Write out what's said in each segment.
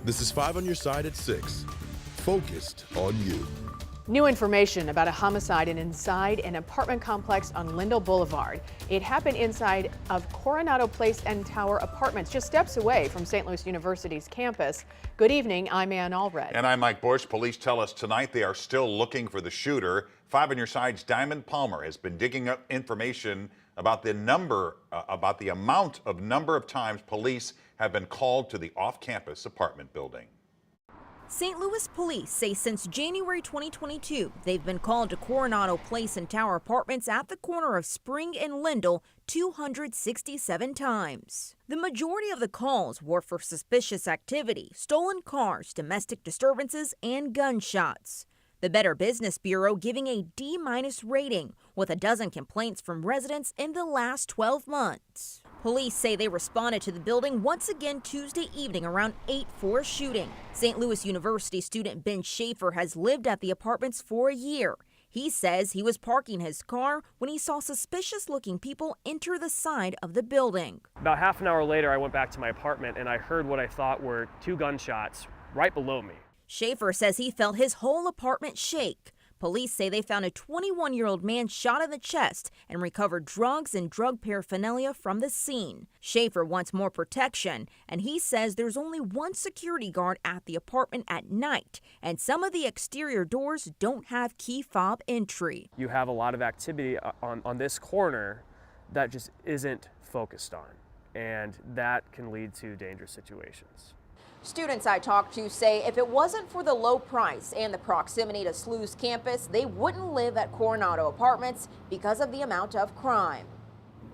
This is 5 on your side at 6. Focused on you. New information about a homicide inside an apartment complex on Lindell Boulevard. It happened inside of Coronado Place and Tower Apartments, just steps away from St. Louis University's campus. Good evening, I'm Ann Allred. And I'm Mike Bush. Police tell us tonight they are still looking for the shooter. 5 on your side's Diamond Palmer has been digging up information about the amount of times police have been called to the off-campus apartment building. St. Louis police say since January 2022, they've been called to Coronado Place and Tower Apartments at the corner of Spring and Lindell 267 times. The majority of the calls were for suspicious activity, stolen cars, domestic disturbances, and gunshots. The Better Business Bureau giving a D- rating, with a dozen complaints from residents in the last 12 months. Police say they responded to the building once again Tuesday evening around 8 for a shooting. St. Louis University student Ben Schaefer has lived at the apartments for a year. He says he was parking his car when he saw suspicious-looking people enter the side of the building. About half an hour later, I went back to my apartment and I heard what I thought were 2 gunshots right below me. Schaefer says he felt his whole apartment shake. Police say they found a 21-year-old man shot in the chest and recovered drugs and drug paraphernalia from the scene. Schaefer wants more protection, and he says there's only one security guard at the apartment at night, and some of the exterior doors don't have key fob entry. You have a lot of activity on this corner that just isn't focused on, and that can lead to dangerous situations. Students I talked to say if it wasn't for the low price and the proximity to SLU's campus, they wouldn't live at Coronado Apartments because of the amount of crime.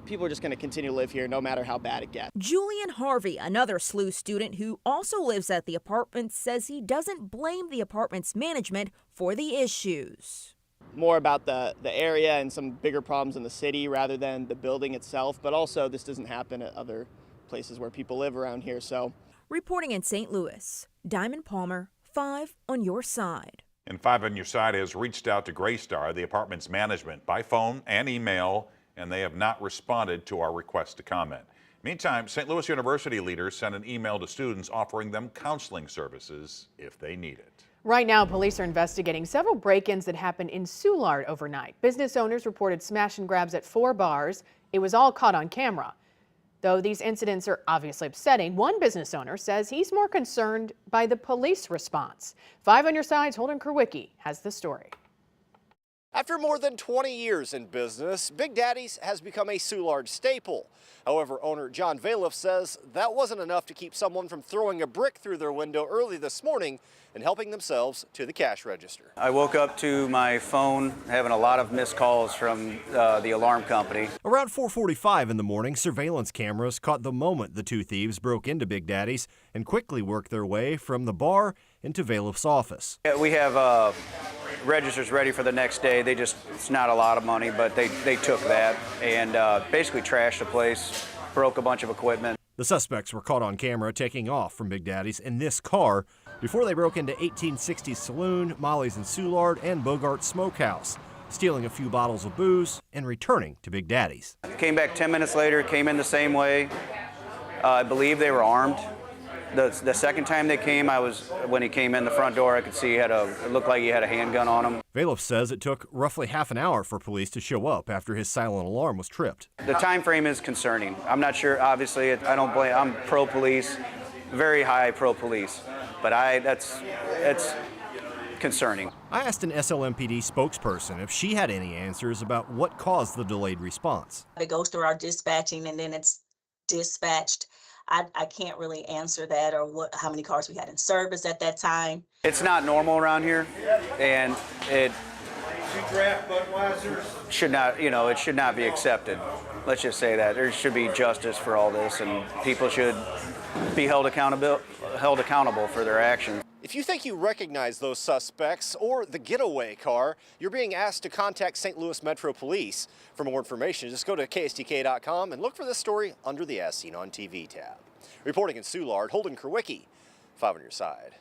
People are just going to continue to live here no matter how bad it gets. Julian Harvey, another SLU student who also lives at the apartment, says he doesn't blame the apartment's management for the issues. More about the area and some bigger problems in the city rather than the building itself, but also this doesn't happen at other places where people live around here, so. Reporting in St. Louis, Diamond Palmer, 5 on your side. And 5 on your side has reached out to Graystar, the apartment's management, by phone and email, and they have not responded to our request to comment. Meantime, St. Louis University leaders sent an email to students offering them counseling services if they need it. Right now, police are investigating several break-ins that happened in Soulard overnight. Business owners reported smash and grabs at 4 bars. It was all caught on camera. Though these incidents are obviously upsetting, one business owner says he's more concerned by the police response. 5 on your side's Holden Kerwicki has the story. After more than 20 years in business, Big Daddy's has become a Soulard staple. However, owner John Valiff says that wasn't enough to keep someone from throwing a brick through their window early this morning and helping themselves to the cash register. I woke up to my phone having a lot of missed calls from the alarm company. Around 4:45 in the morning, surveillance cameras caught the moment the 2 thieves broke into Big Daddy's and quickly worked their way from the bar into Valiff's office. We have registers ready for the next day. It's not a lot of money, but they took that and basically trashed the place, broke a bunch of equipment. The suspects were caught on camera taking off from Big Daddy's in this car before they broke into 1860s Saloon, Molly's in Soulard, and Bogart's Smokehouse, stealing a few bottles of booze and returning to Big Daddy's. Came back 10 minutes later, came in the same way. I believe they were armed. The second time they came, when he came in the front door, I could see it looked like he had a handgun on him. Valiff says it took roughly half an hour for police to show up after his silent alarm was tripped. The time frame is concerning. I'm not sure, obviously, I don't blame, I'm pro-police, very high pro-police, but it's concerning. I asked an SLMPD spokesperson if she had any answers about what caused the delayed response. It goes through our dispatching and then it's dispatched. I can't really answer that or how many cars we had in service at that time. It's not normal around here, and it should not, it should not be accepted. Let's just say that. There should be justice for all this, and people should be held accountable for their actions. If you think you recognize those suspects or the getaway car, you're being asked to contact St. Louis Metro Police. For more information, just go to KSTK.com and look for this story under the As Seen on TV tab. Reporting in Soulard, Holden Kerwicki, 5 on your side.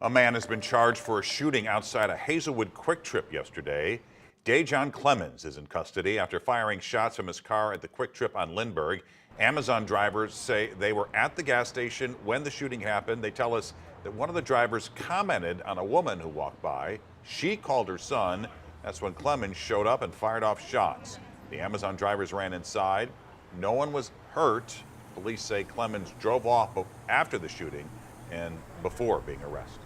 A man has been charged for a shooting outside a Hazelwood Quick Trip yesterday. Dejon Clemens is in custody after firing shots from his car at the Quick Trip on Lindbergh. Amazon drivers say they were at the gas station when the shooting happened. They tell us that one of the drivers commented on a woman who walked by. She called her son. That's when Clemens showed up and fired off shots. The Amazon drivers ran inside. No one was hurt. Police say Clemens drove off after the shooting and before being arrested.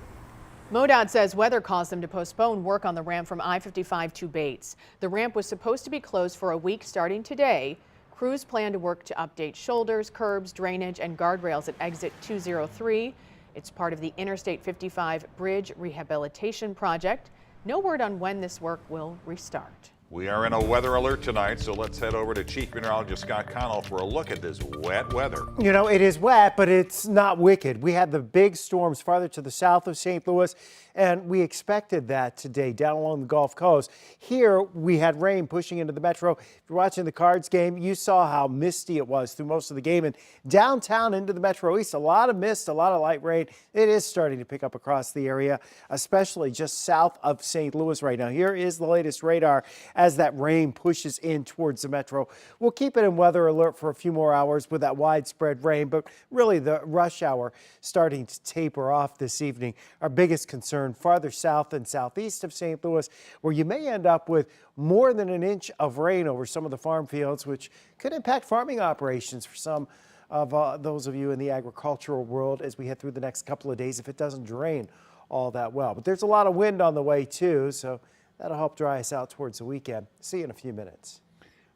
MoDOT says weather caused them to postpone work on the ramp from I-55 to Bates. The ramp was supposed to be closed for a week starting today. Crews plan to work to update shoulders, curbs, drainage, and guardrails at exit 203. It's part of the Interstate 55 Bridge Rehabilitation Project. No word on when this work will restart. We are in a weather alert tonight, so let's head over to Chief Meteorologist Scott Connell for a look at this wet weather. You know, it is wet, but it's not wicked. We had the big storms farther to the south of St. Louis, and we expected that today down along the Gulf Coast. Here, we had rain pushing into the metro. If you're watching the Cards game, you saw how misty it was through most of the game. And downtown into the metro east, a lot of mist, a lot of light rain. It is starting to pick up across the area, especially just south of St. Louis right now. Here is the latest radar as that rain pushes in towards the metro. We'll keep it in weather alert for a few more hours with that widespread rain, but really the rush hour starting to taper off this evening. Our biggest concern farther south and southeast of St. Louis, where you may end up with more than an inch of rain over some of the farm fields, which could impact farming operations for some of those of you in the agricultural world as we head through the next couple of days if it doesn't drain all that well. But there's a lot of wind on the way too, so that'll help dry us out towards the weekend. See you in a few minutes.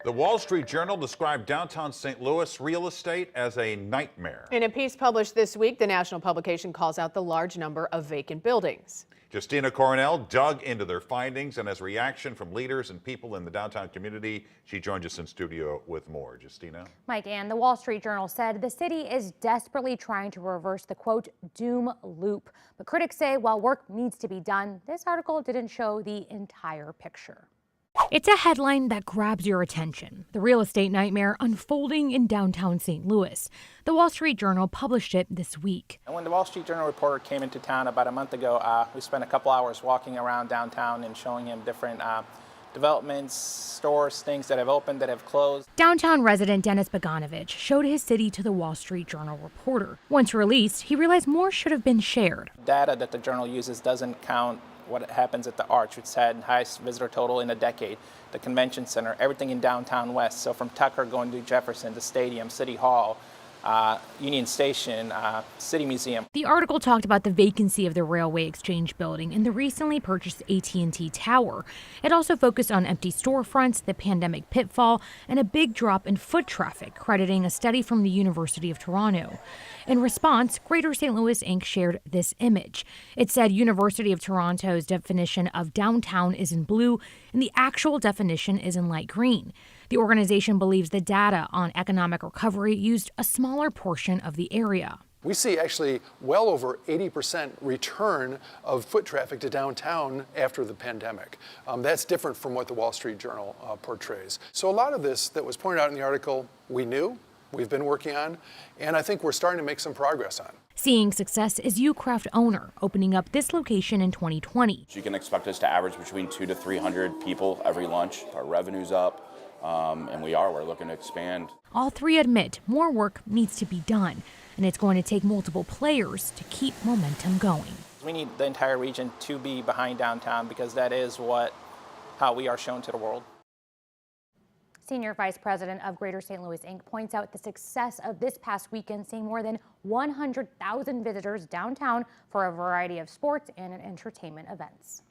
The Wall Street Journal described downtown St. Louis real estate as a nightmare. In a piece published this week, the national publication calls out the large number of vacant buildings. Justina Coronel dug into their findings, and as a reaction from leaders and people in the downtown community, she joins us in studio with more. Justina? Mike, and the Wall Street Journal said the city is desperately trying to reverse the, quote, doom loop. But critics say while work needs to be done, this article didn't show the entire picture. It's a headline that grabs your attention. The real estate nightmare unfolding in downtown St. Louis. The Wall Street Journal published it this week. And when the Wall Street Journal reporter came into town about a month ago, we spent a couple hours walking around downtown and showing him different developments, stores, things that have opened, that have closed. Downtown resident Dennis Bogdanovich showed his city to the Wall Street Journal reporter. Once released, he realized more should have been shared. Data that the Journal uses doesn't count what happens at the Arch, which had highest visitor total in a decade, the Convention Center, everything in downtown West. So from Tucker going to Jefferson, the Stadium, City Hall, Union Station, City Museum. The article talked about the vacancy of the Railway Exchange building and the recently purchased AT&T Tower. It also focused on empty storefronts, the pandemic pitfall, and a big drop in foot traffic, crediting a study from the University of Toronto. In response, Greater St. Louis Inc. shared this image. It said University of Toronto's definition of downtown is in blue, and the actual definition is in light green. The organization believes the data on economic recovery used a smaller portion of the area. We see actually well over 80% return of foot traffic to downtown after the pandemic. That's different from what the Wall Street Journal portrays. So a lot of this that was pointed out in the article, we knew, we've been working on, and I think we're starting to make some progress on. Seeing success is Ucraft owner, opening up this location in 2020. You can expect us to average between 200 to 300 people every lunch. Our revenue's up. And we're looking to expand. All three admit more work needs to be done, and it's going to take multiple players to keep momentum going. We need the entire region to be behind downtown because that is how we are shown to the world. Senior Vice President of Greater St. Louis Inc. points out the success of this past weekend, seeing more than 100,000 visitors downtown for a variety of sports and entertainment events.